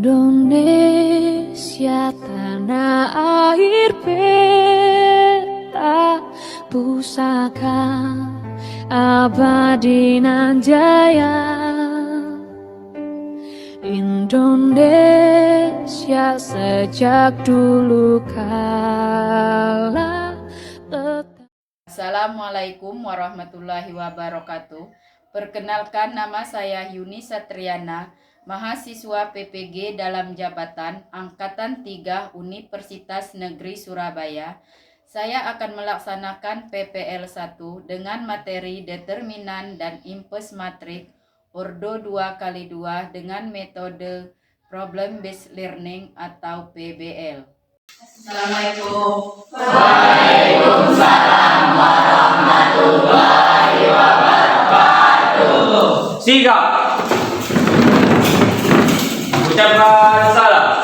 Indonesia tanah air peta pusaka abadi nan jaya. Indonesia sejak dulu kala. Assalamualaikum warahmatullahi wabarakatuh. Perkenalkan, nama saya Yuni Satriana, mahasiswa PPG dalam jabatan Angkatan 3 Universitas Negeri Surabaya. Saya akan melaksanakan PPL 1 dengan materi determinan dan impes matrik Ordo 2x2 dengan metode Problem Based Learning atau PBL. Assalamualaikum. Waalaikumsalam warahmatullahi wabarakatuh. Sikap. Ucapkan salam.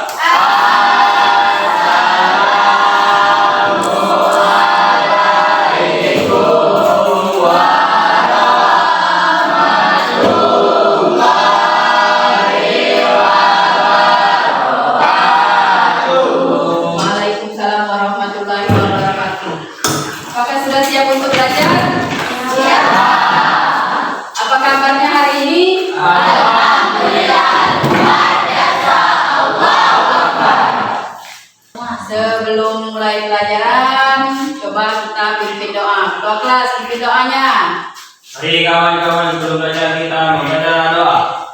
Apakah sudah siap untuk belajar? Siap. Apa kabarnya hari ini? Alhamdulillah. Allahu Akbar. Sebelum mulai pelajaran, coba kita pimpin doa. Ketua kelas, pimpin doanya. Mari kawan-kawan, sebelum belajar kita membaca doa.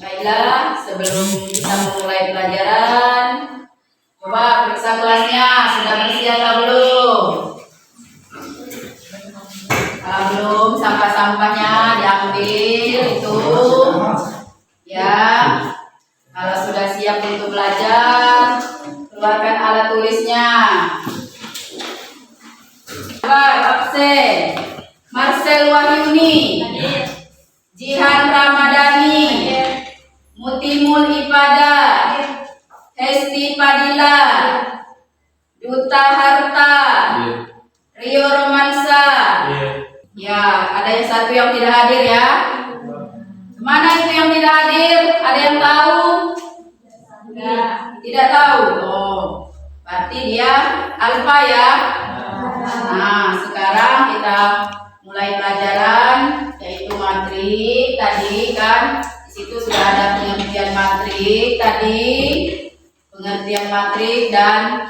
Baiklah, sebelum kita mulai pelajaran, coba periksa kelasnya, sudah bersih atau belum? Kalau belum, sampah-sampahnya diambil itu. Ya, kalau sudah siap untuk belajar, keluarkan alat tulisnya. Coba absen. Marcel Wahyuni, Jihan Ramadhani, Mutimul Ipada, Hesti Padilla, Duta Harta, Rio Romansa. Ya, ada yang satu yang tidak hadir ya. Mana itu yang tidak hadir? Ada yang tahu? Tidak tahu. Oh, berarti dia alfa ya. Nah, sekarang kita mulai pelajaran, yaitu matrik. Tadi kan di situ sudah ada pengertian matrik tadi, pengertian matrik dan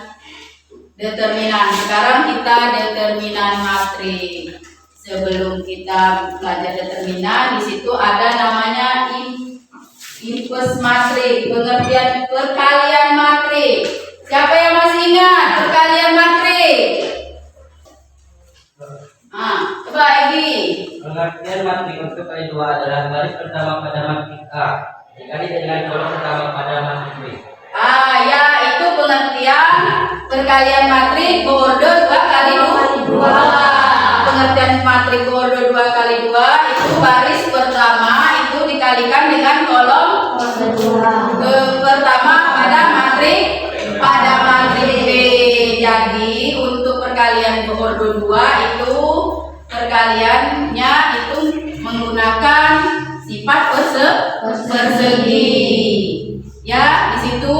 determinan. Sekarang kita determinan matrik. Sebelum kita belajar determinan, di situ ada namanya impes matrik, pengertian perkalian matrik. Siapa yang masih ingat perkalian matrik? Coba Egi. Pengertian matrik untuk kali dua adalah baris pertama pada matrik A dikali dengan kolom pertama pada matrik B. Ya, itu pengertian perkalian matrik berordo 2x2. Pengertian matrik berordo 2x2 itu baris pertama itu dikalikan dengan kolom pertama pada matrik B. Jadi untuk perkalian berordo 2 itu perkaliannya itu menggunakan sifat persegi. Ya, di situ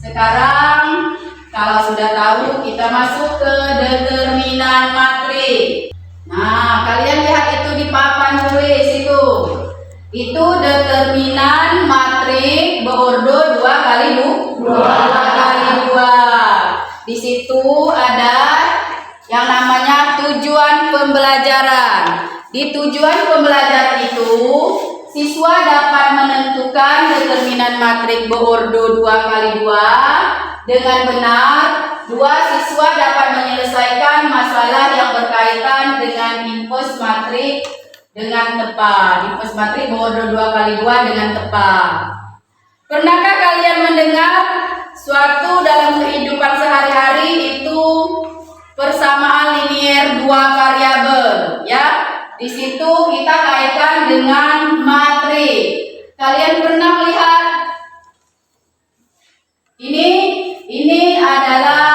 sekarang kalau sudah tahu kita masuk ke determinan matrik. Nah, kalian lihat itu di papan tulis itu. Itu determinan matrik berordo 2x2. Di situ ada yang namanya tujuan pembelajaran. Di tujuan pembelajaran itu, siswa dapat menentukan determinan matrik berordo 2x2 dengan benar. Siswa dapat menyelesaikan masalah yang berkaitan dengan impes matrik dengan tepat. Infus matrik berordo 2 kali 2 dengan tepat. Pernahkah kalian mendengar suatu dalam kehidupan sehari-hari itu persamaan linier 2 variabel, ya? Di situ kita kaitkan dengan matrik. Kalian pernah melihat ini adalah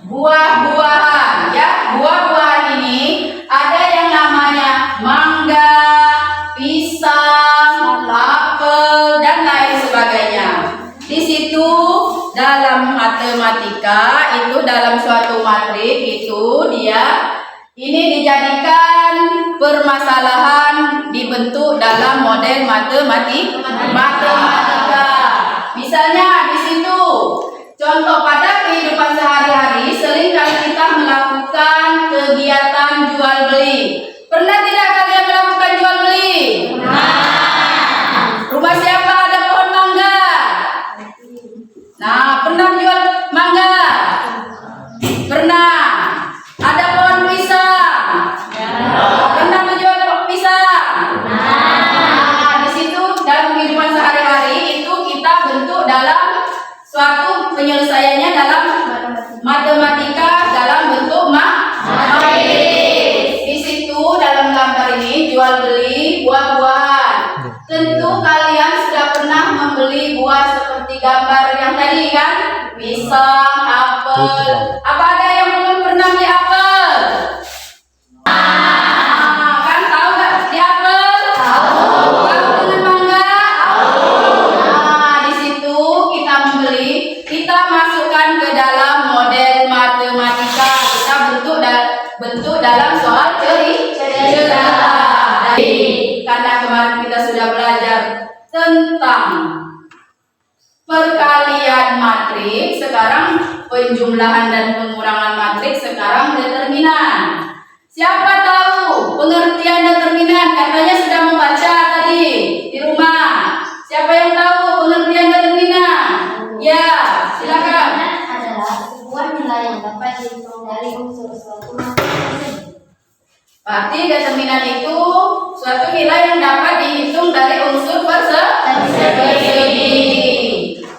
buah-buahan, ya. Buah-buahan ini ada yang namanya mangga, pisang, apel, dan lain sebagainya. Di situ dalam matematika itu dalam suatu matrik itu ini dijadikan permasalahan dibentuk dalam model matematika. Misalnya di situ contoh pada kehidupan sehari-hari seringkali kita melakukan kegiatan jual beli. Pernah tidak kalian melakukan jual beli? Rumah siapa ada pohon mangga? Nah, pernah jual mangga? Pernah. Ada pohon pisang? Pernah menjual pisang? Nah, di situ dalam kehidupan sehari-hari itu kita bentuk dalam suatu penyelesaiannya dalam matematika dalam bentuk matrik. Di situ dalam gambar ini jual beli buah-buahan. Tentu kalian sudah pernah membeli buah seperti gambar yang tadi kan? Pisang, apel. Apa ada yang belum pernah beli apel? Kan tahu nggak beli apel? Tahu dengan mangga? Nah, di situ kita membeli, kita masukkan ke dalam model matematika. Kita bentuk dalam soal cerita. Karena kemarin kita sudah belajar tentang perkalian matrik, sekarang penjumlahan dan pengurangan matrik, sekarang determinan. Siapa tahu pengertian determinan? Katanya sudah membaca tadi di rumah. Siapa yang tahu pengertian determinan? Ya, silakan. Adalah sebuah nilai yang dapat dihitung dari unsur suatu matrik. Berarti determinan itu suatu nilai yang dapat dihitung dari unsur persegi.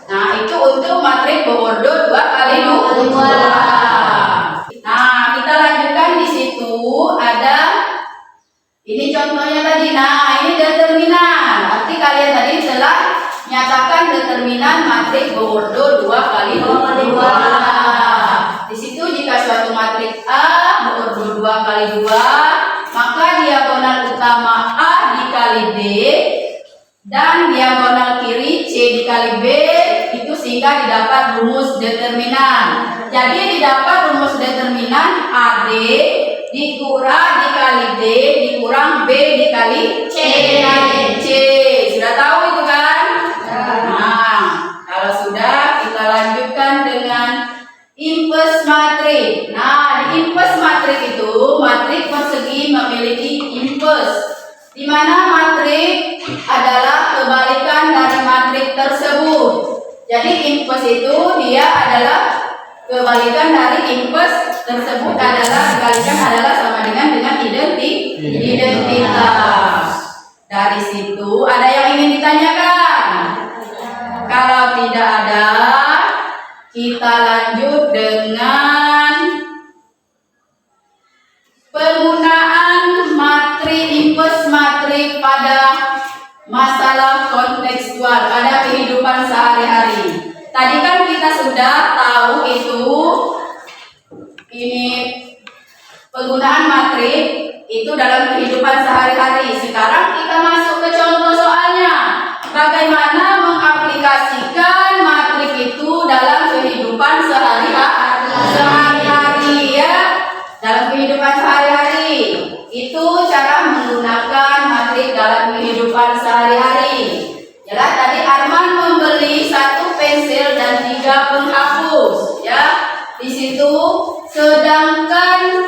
Nah, itu untuk matrik berordo 2 kali 2. Nah, kita lanjutkan di situ ada ini contohnya tadi. Nah, ini determinan. Arti kalian tadi telah nyatakan determinan matrik berordo 2 kali 2. Di situ jika suatu matrik A berordo 2 kali 2, maka diagonal utama A dikali B dan diagonal kiri C dikali B itu sehingga didapat rumus determinan. Jadi didapat rumus determinan AD dikurang dikali D dikurang B dikali C. Sudah tahu itu kan? Nah, kalau sudah kita lanjutkan dengan infus matrik. Nah, di infus matrik itu matrik persegi memiliki infus, di mana matrik adalah kebalikan dari matrik tersebut. Jadi infus itu dia adalah kebalikan dari infus tersebut dikalikan sama dengan identitas. Dari situ ada yang ingin ditanyakan? Kalau tidak ada, kita lanjut dengan penggunaan matrik infus matrik pada masalah kontekstual pada kehidupan sehari-hari. Tadi kan kita sudah tahu itu ini penggunaan matrik itu dalam kehidupan sehari-hari. Sekarang kita masuk ke contoh soalnya. Bagaimana mengaplikasikan matrik itu dalam kehidupan sehari-hari ya. Dalam kehidupan sehari-hari itu cara menggunakan matrik dalam kehidupan sehari-hari. Jelas tadi Arman membeli 1 pensil dan 3 penghapus ya. Di situ sedangkan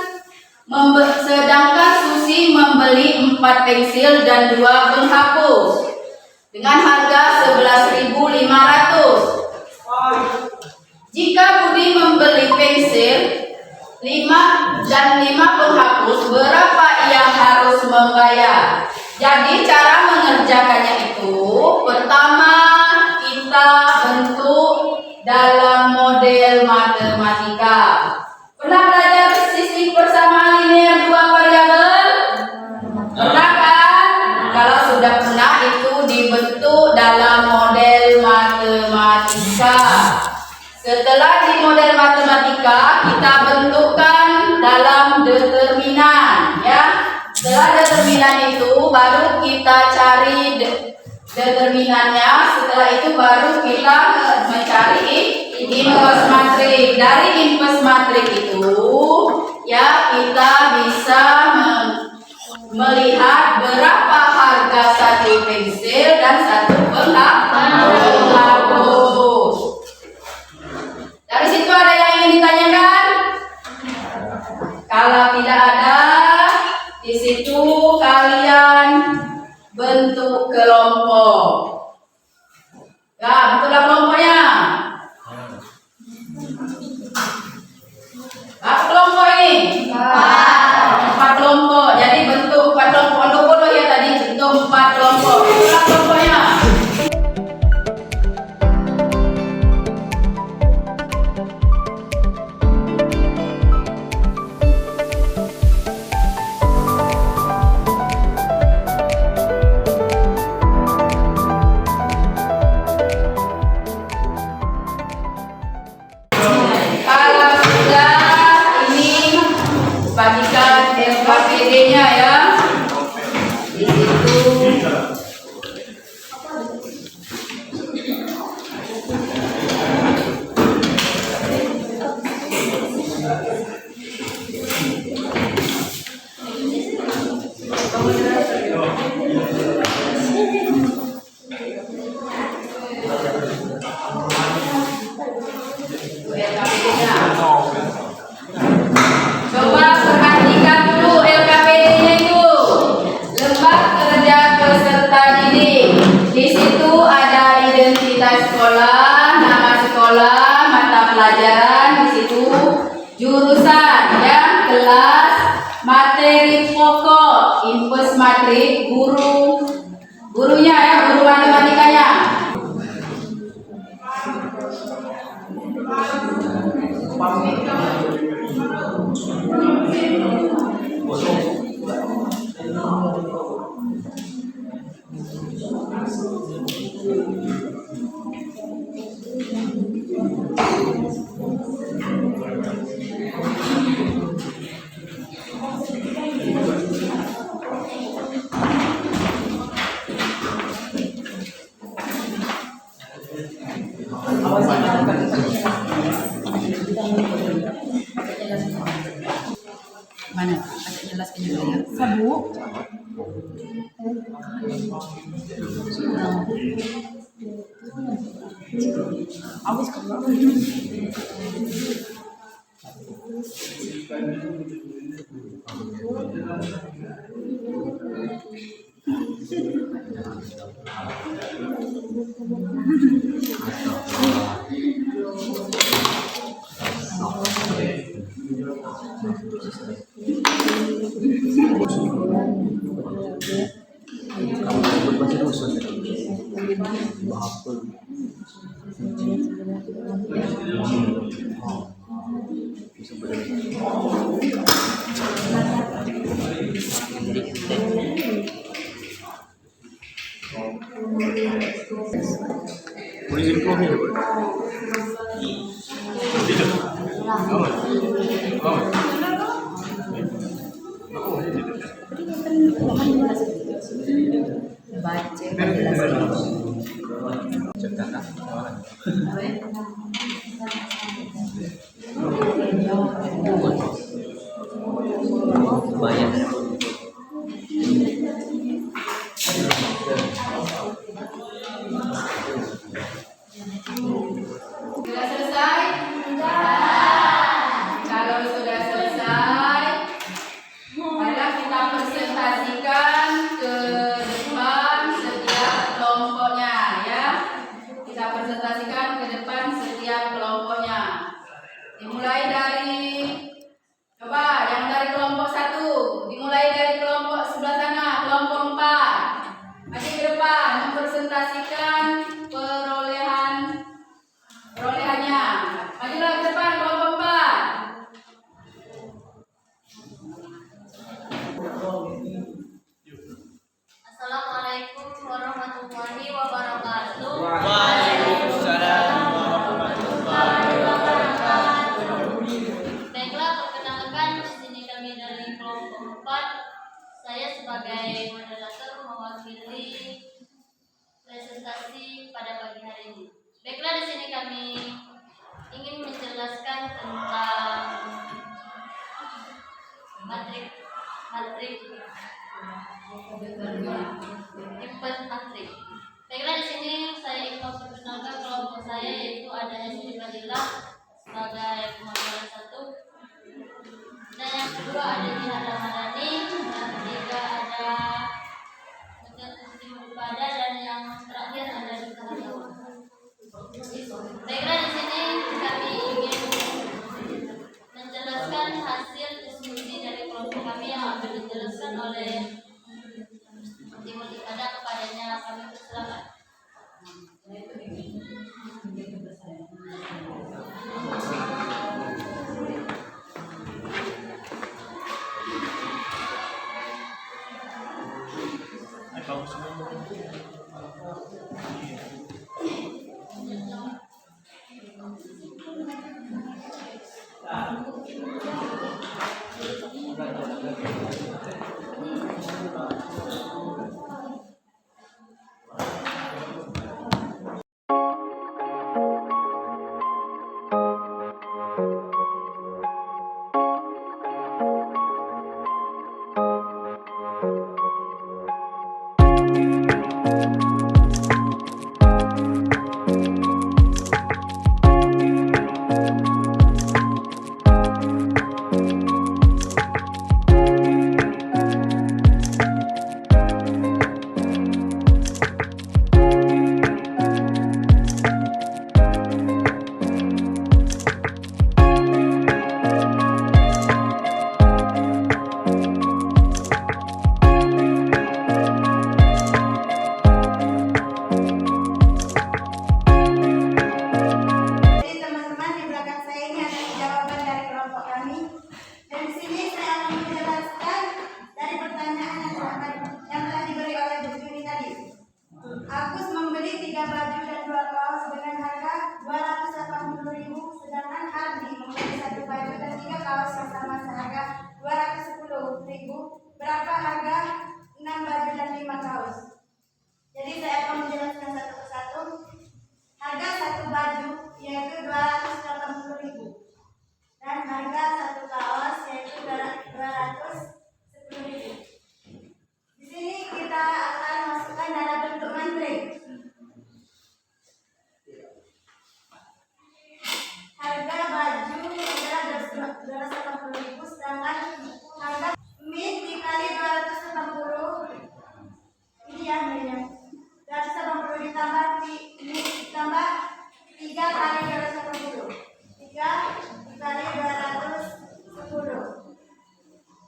Susi membeli 4 pensil dan 2 penghapus dengan harga 11.500. Jika Budi membeli pensil 5 dan 5 penghapus, berapa harus membayar. Jadi cara mengerjakannya itu pertama kita bentuk dalam model matematika. Pernah belajar sisik persamaan linear dua variabel? Pernah kan? Kalau sudah pernah itu dibentuk dalam model matematika. Setelah di model matematika kita bentukkan dalam determinan ya. Setelah determinan itu baru kita cari determinannya. Setelah itu baru kita mencari inverse matrik. Dari inverse matrik itu ya kita bisa melihat berapa harga satu pensil dan satu penghapus. Dari situ ada yang ingin ditanyakan? Kalau tidak ada, di situ kalian bentuk kelompok. Ya, bentuklah kelompoknya. Berapa kelompok ini? 4 kelompok. Jadi bentuk 4 kelompok. Untuk bodoh ya tadi bentuk 4 kelompok. Bentuklah kelompoknya. Kalau sudah ini bagikan LKPD-nya ya. Di situ LKPD-nya. Coba perhatikan dulu LKPD-nya itu. Lembah kerja peserta didik. Di situ ada identitas sekolah, nama sekolah, mata pelajaran, di situ jurusan ya, kelas, materi pokok, inverse matrik, gurunya ya, guru matematikanya. Mana? Agak jelas ya. Sabu. Awas kalau sudah selesai? Kalau sudah selesai, marilah kita presentasikan ke depan setiap kelompoknya ya. Kita presentasikan ke depan 2024, saya sebagai moderator mewakili presentasi pada pagi hari ini. Baiklah, di sini kami ingin menjelaskan tentang matrik tipe matrik. Baiklah, di sini saya ingin memperkenalkan kelompok saya, yaitu ada Esti Fadilah sebagai pemaparan 1, dan yang kedua ada Jihan Ramadhani, yang ketiga ada Ustaz Muslim Pada, dan yang terakhir ada Dr. Hadiawan. Baiklah, di sini kami ingin menjelaskan hasil diskusi dari kelompok kami yang akan dijelaskan oleh Timur Pada. Kepadanya kami persilakan. Agus membeli 3 baju dan 2 kaos dengan harga 280.000, sedangkan Ardi membeli 1 baju dan 3 kaos yang sama seharga 210.000. Berapa harga 6 baju dan 5 kaos? Jadi saya akan menjelaskan satu persatu. Harga 1 baju yaitu 280.000 dan harga 1 kaos yaitu 210.000. Di sini kita akan masukkan dalam bentuk matrik. Harga baju adalah 280.000, sedangkan harga min dikali 280, ini ya minnya 280 ditambah min ditambah 3 kali 280, 3 dikali 210.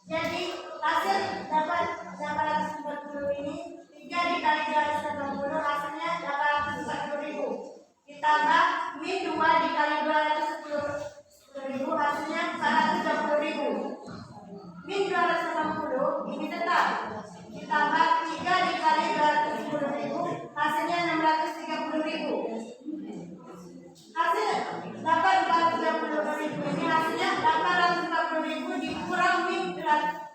Jadi hasil dapat 840 ini, 3 dikali 280 hasilnya 840.000, ditambah min 2 dikali 210.000 hasilnya 420.000. Min 280 ini tetap, ditambah 3 dikali 210.000 hasilnya 630.000. Hasil 840.000 ini hasilnya 840.000 dikurang min dikurang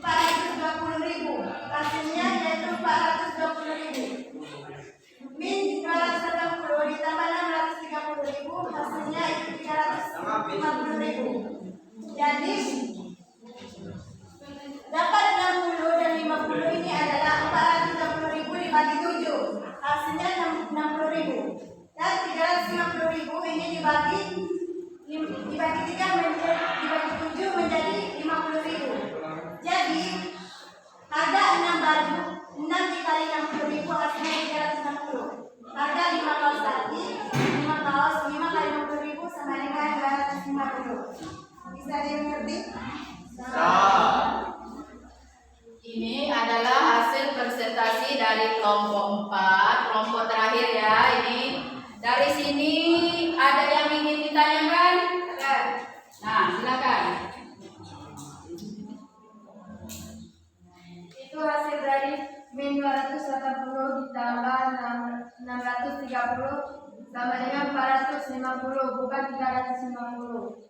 420.000, hasilnya yaitu 420.000. Min 280 ditambah 630.000 hasilnya itu 350.000. Jadi dapat 60 dan 50 ini adalah 430.000 dibagi 7, hasilnya 60.000. Dan 350.000 ini dibagi 3 dibagi 7 menjadi 50.000. Jadi harga 6 baju 6 dikali 60.000 hasilnya 360. Harga 5 kaos tadi 5 kaos 5 kali 60.000 sama dengan 250. Bisa dimengerti? Ini adalah hasil presentasi dari kelompok 4, kelompok terakhir ya. Ini dari sini ada yang ingin ditanyakan? Nah, silakan. Itu hasil dari min 280 ditambah 630 sama dengan 450, bukan 350.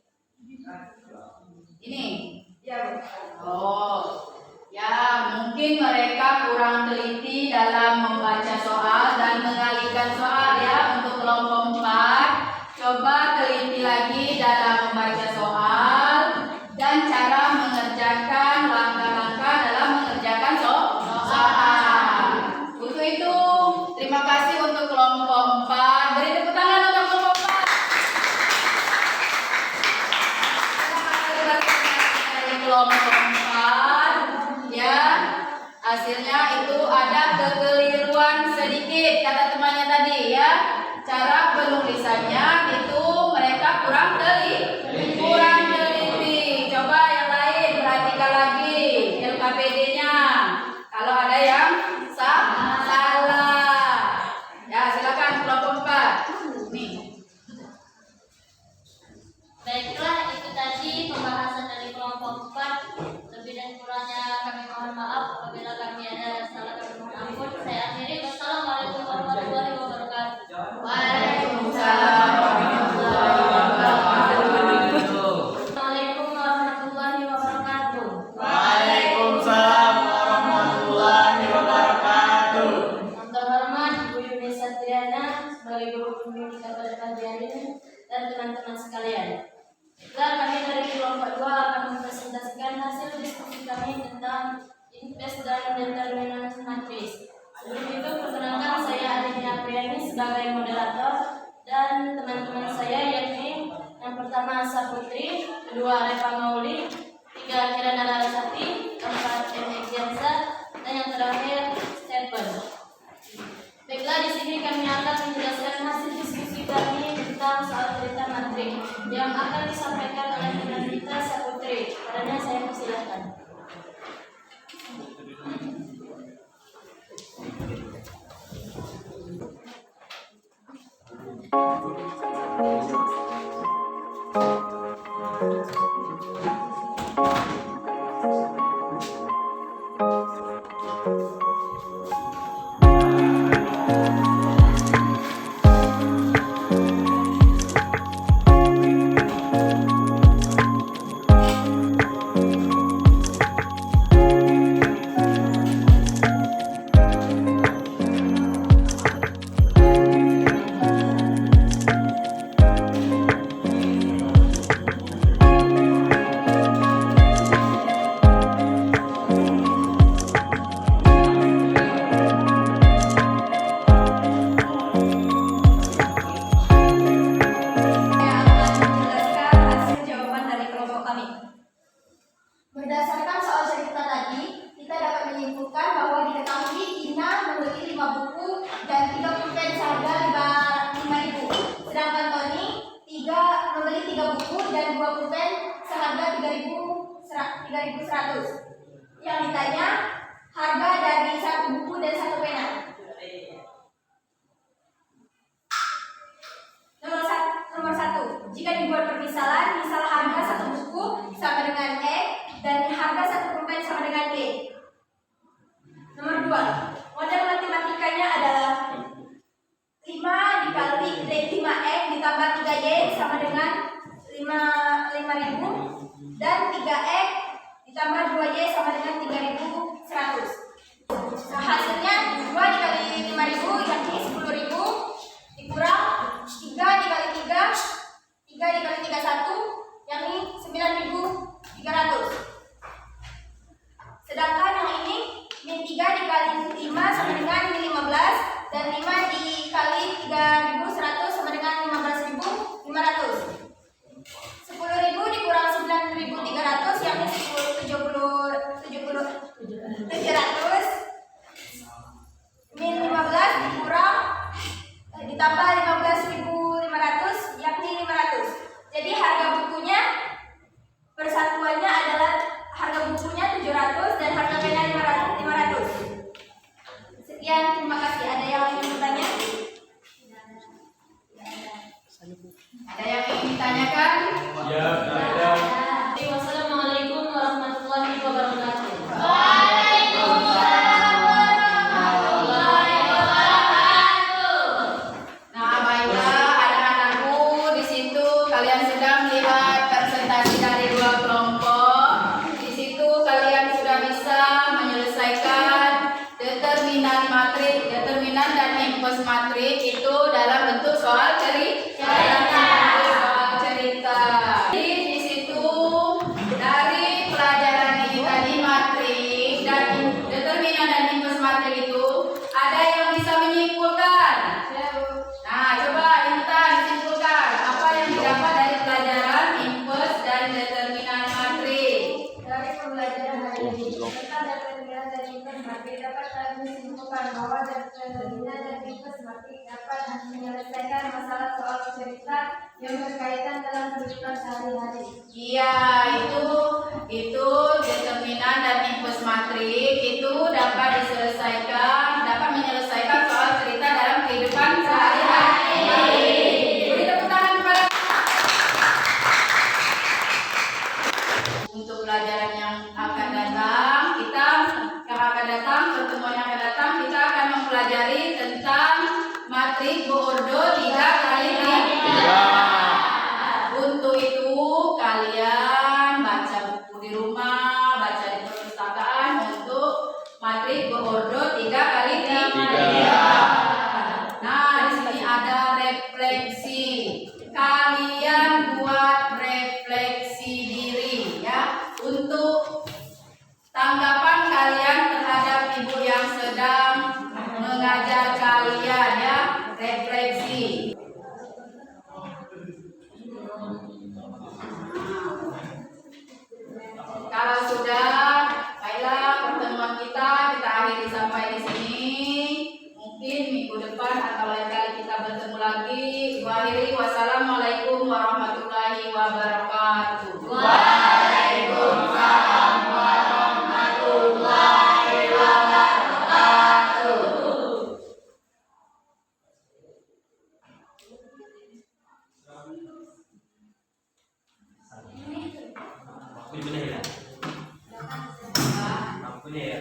Ini. Jauh. Oh, ya mungkin mereka kurang teliti dalam membaca soal dan mengalihkan soal ya untuk kelompok 4. Coba teliti lagi dalam membaca soal dan cara mengerjakan langkah-langkah dalam mengerjakan soal. Untuk itu, terima kasih untuk kelompok 4. Beri tepuk tangan untuk kelompok 4. Kelompok 4 ya, hasilnya itu ada kekeliruan sedikit kata temannya tadi ya. Cara penulisannya itu mereka kurang teliti. Coba yang lain perhatikan lagi LKPD-nya. Kalau ada yang salah, ya silakan kelompok 4. Nih. Baiklah, itu tadi pembahasan dari kelompok 4. Lebih dan kurangnya kami mohon maaf. Apabila kami ada salah, kami mohon ampun. Saya akhiri. Wassalamualaikum warahmatullahi wabarakatuh. Waalaikumsalam warahmatullahi wabarakatuh. Assalamualaikum warahmatullahi wabarakatuh. Waalaikumsalam warahmatullahi wabarakatuh. Yang terhormat Ibu Yuni Satriana sebagai guru pembimbing kita pada pagi hari ini dan teman-teman sekalian. Setelah kami dari kelompok 2 akan mempresentasikan hasil diskusi kami tentang invest dan determinant matrix. Sebelum itu perkenalkan saya Adini Apriani sebagai moderator dan teman-teman saya yakni yang pertama Saputri, kedua Reva Mauli, 3 Kirana Larasati, 4 M. Egyansa, dan yang terakhir Stephen. Baiklah, di sini kami akan menjelaskan hasil diskusi kami tentang soal cerita matrik yang akan disampaikan oleh teman kita Saputri. Karena saya persilahkan. Berdasarkan soal cerita tadi, kita dapat menyimpulkan bahwa diketahui Ina membeli 5 buku dan 3 pulpen seharga 5.000. Sedangkan Tony membeli 3 buku dan 2 pulpen seharga 3.100. Yang ditanya harga dari 1 buku dan 1 pena. Nomor 1. Jika dibuat permisalan, misal harga 1 buku sama dengan X dan harga 1 pulpen sama dengan Y. Nomor 2. Model matematikanya adalah 5 dikali 5X ditambah 3Y sama dengan 5.000 dan 3X ditambah 2Y sama dengan 3.100. Hasilnya 2 dikali 5.000 yakni 10.000 dikurang 3 dikali 3 dikali 31 yakni 9.300. Sedangkan yang ini min 3 dikali 5 sama dengan min 15 dan 5 dikali 3.100 sama dengan 15.500. 10.000 dikurang 9.300 yakni 70.000 Matematik dapat kami simpulkan bahwa determinan dan matematik dapat menyelesaikan masalah soal cerita yang berkaitan dalam kehidupan sehari-hari. Iya, itu determinan dan infus matrik itu dapat menyelesaikan soal cerita dalam kehidupan sehari-hari. Beri tepuk tangan kepada untuk pelajaran yang akan datang, pertemuan yang akan datang kita akan mempelajari tentang matrik beordo 3 kali 3. Untuk itu kalian baca buku di rumah, baca di perpustakaan untuk matrik beordo 3 kali 3. Nah, di sini ada refleksi. Kalian buat refleksi diri ya untuk tanggapan kalian terhadap ibu yang sedang mengajar kalian ya, refleksi. Kalau sudah, baiklah pertemuan kita akhiri sampai di sini. Mungkin minggu depan atau lain kali kita bertemu lagi. Wassalamualaikum warahmatullahi wabarakatuh. Waalaikumsalam warahmatullahi wabarakatuh. Aku bener ya. Aku ya.